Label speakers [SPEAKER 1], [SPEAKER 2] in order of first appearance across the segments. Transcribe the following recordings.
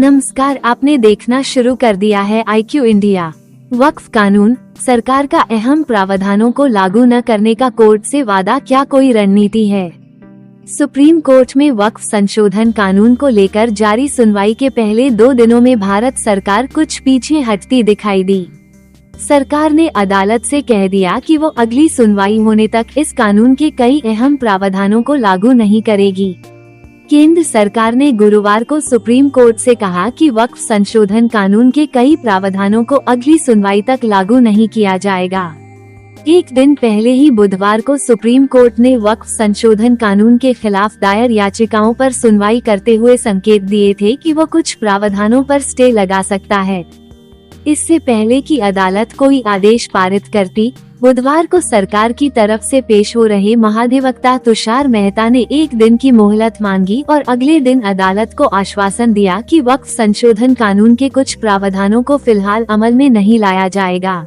[SPEAKER 1] नमस्कार, आपने देखना शुरू कर दिया है IQ इंडिया। वक्फ कानून, सरकार का अहम प्रावधानों को लागू न करने का कोर्ट से वादा, क्या कोई रणनीति है? सुप्रीम कोर्ट में वक्फ संशोधन कानून को लेकर जारी सुनवाई के पहले 2 दिनों में भारत सरकार कुछ पीछे हटती दिखाई दी। सरकार ने अदालत से कह दिया कि वो अगली सुनवाई होने तक इस कानून के कई अहम प्रावधानों को लागू नहीं करेगी। केंद्र सरकार ने गुरुवार को सुप्रीम कोर्ट से कहा कि वक्फ संशोधन कानून के कई प्रावधानों को अगली सुनवाई तक लागू नहीं किया जाएगा। एक दिन पहले ही बुधवार को सुप्रीम कोर्ट ने वक्फ संशोधन कानून के खिलाफ दायर याचिकाओं पर सुनवाई करते हुए संकेत दिए थे कि वो कुछ प्रावधानों पर स्टे लगा सकता है। इससे पहले कि अदालत कोई आदेश पारित करती, बुधवार को सरकार की तरफ से पेश हो रहे महाधिवक्ता तुषार मेहता ने एक दिन की मोहलत मांगी और अगले दिन अदालत को आश्वासन दिया कि वक्फ संशोधन कानून के कुछ प्रावधानों को फिलहाल अमल में नहीं लाया जाएगा।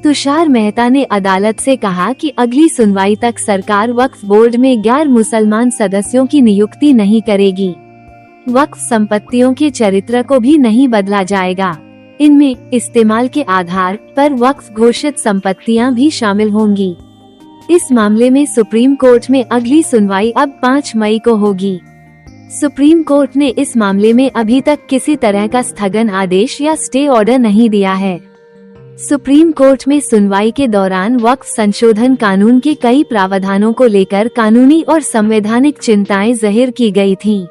[SPEAKER 1] तुषार मेहता ने अदालत से कहा कि अगली सुनवाई तक सरकार वक्फ बोर्ड में गैर मुसलमान सदस्यों की नियुक्ति नहीं करेगी। वक्फ संपत्तियों के चरित्र को भी नहीं बदला जाएगा। इनमें इस्तेमाल के आधार पर वक्फ घोषित संपत्तियां भी शामिल होंगी। इस मामले में सुप्रीम कोर्ट में अगली सुनवाई अब 5 मई को होगी। सुप्रीम कोर्ट ने इस मामले में अभी तक किसी तरह का स्थगन आदेश या स्टे ऑर्डर नहीं दिया है। सुप्रीम कोर्ट में सुनवाई के दौरान वक्फ संशोधन कानून के कई प्रावधानों को लेकर कानूनी और संवैधानिक चिंताएं जाहिर की गई थीं।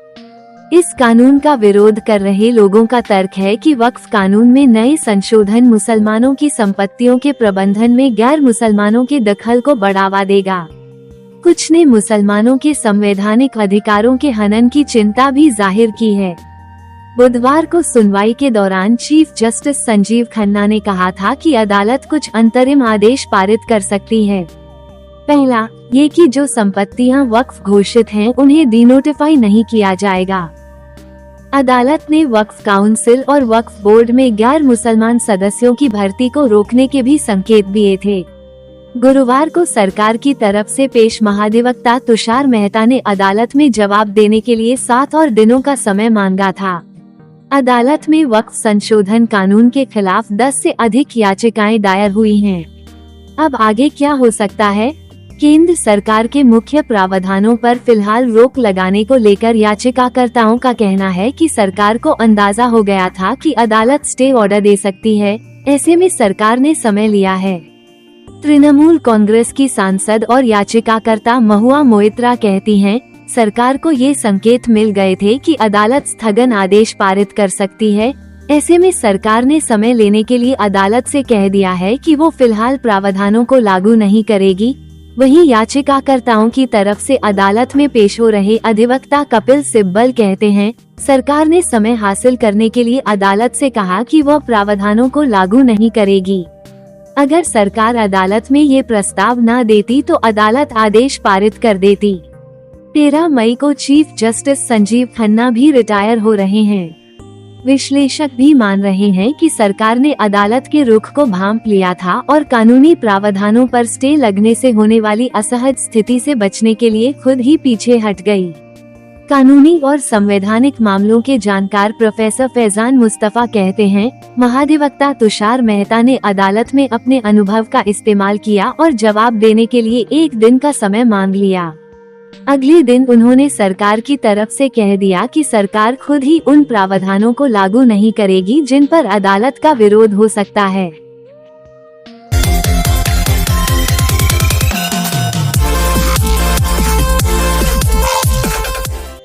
[SPEAKER 1] इस कानून का विरोध कर रहे लोगों का तर्क है कि वक्फ कानून में नए संशोधन मुसलमानों की संपत्तियों के प्रबंधन में गैर मुसलमानों के दखल को बढ़ावा देगा। कुछ ने मुसलमानों के संवैधानिक अधिकारों के हनन की चिंता भी जाहिर की है। बुधवार को सुनवाई के दौरान चीफ जस्टिस संजीव खन्ना ने कहा था कि अदालत कुछ अंतरिम आदेश पारित कर सकती है। पहला, ये कि जो संपत्तियां वक्फ घोषित हैं उन्हें डिनोटिफाई नहीं किया जाएगा। अदालत ने वक्फ काउंसिल और वक्फ बोर्ड में गैर मुसलमान सदस्यों की भर्ती को रोकने के भी संकेत दिए थे। गुरुवार को सरकार की तरफ से पेश महाधिवक्ता तुषार मेहता ने अदालत में जवाब देने के लिए 7 और दिनों का समय मांगा था। अदालत में वक्फ संशोधन कानून के खिलाफ 10 से अधिक याचिकाएं दायर हुई हैं। अब आगे क्या हो सकता है? केंद्र सरकार के मुख्य प्रावधानों पर फिलहाल रोक लगाने को लेकर याचिकाकर्ताओं का कहना है कि सरकार को अंदाजा हो गया था कि अदालत स्टे ऑर्डर दे सकती है, ऐसे में सरकार ने समय लिया है। तृणमूल कांग्रेस की सांसद और याचिकाकर्ता महुआ मोइत्रा कहती हैं, सरकार को ये संकेत मिल गए थे कि अदालत स्थगन आदेश पारित कर सकती है, ऐसे में सरकार ने समय लेने के लिए अदालत से कह दिया है कि वो फिलहाल प्रावधानों को लागू नहीं करेगी। वहीं याचिकाकर्ताओं की तरफ से अदालत में पेश हो रहे अधिवक्ता कपिल सिब्बल कहते हैं, सरकार ने समय हासिल करने के लिए अदालत से कहा कि वह प्रावधानों को लागू नहीं करेगी। अगर सरकार अदालत में ये प्रस्ताव न देती तो अदालत आदेश पारित कर देती। 13 मई को चीफ जस्टिस संजीव खन्ना भी रिटायर हो रहे हैं। विश्लेषक भी मान रहे हैं कि सरकार ने अदालत के रुख को भांप लिया था और कानूनी प्रावधानों पर स्टे लगने से होने वाली असहज स्थिति से बचने के लिए खुद ही पीछे हट गई। कानूनी और संवैधानिक मामलों के जानकार प्रोफेसर फैजान मुस्तफा कहते हैं, महाधिवक्ता तुषार मेहता ने अदालत में अपने अनुभव का इस्तेमाल किया और जवाब देने के लिए 1 दिन का समय मांग लिया। अगले दिन उन्होंने सरकार की तरफ से कह दिया कि सरकार खुद ही उन प्रावधानों को लागू नहीं करेगी जिन पर अदालत का विरोध हो सकता है।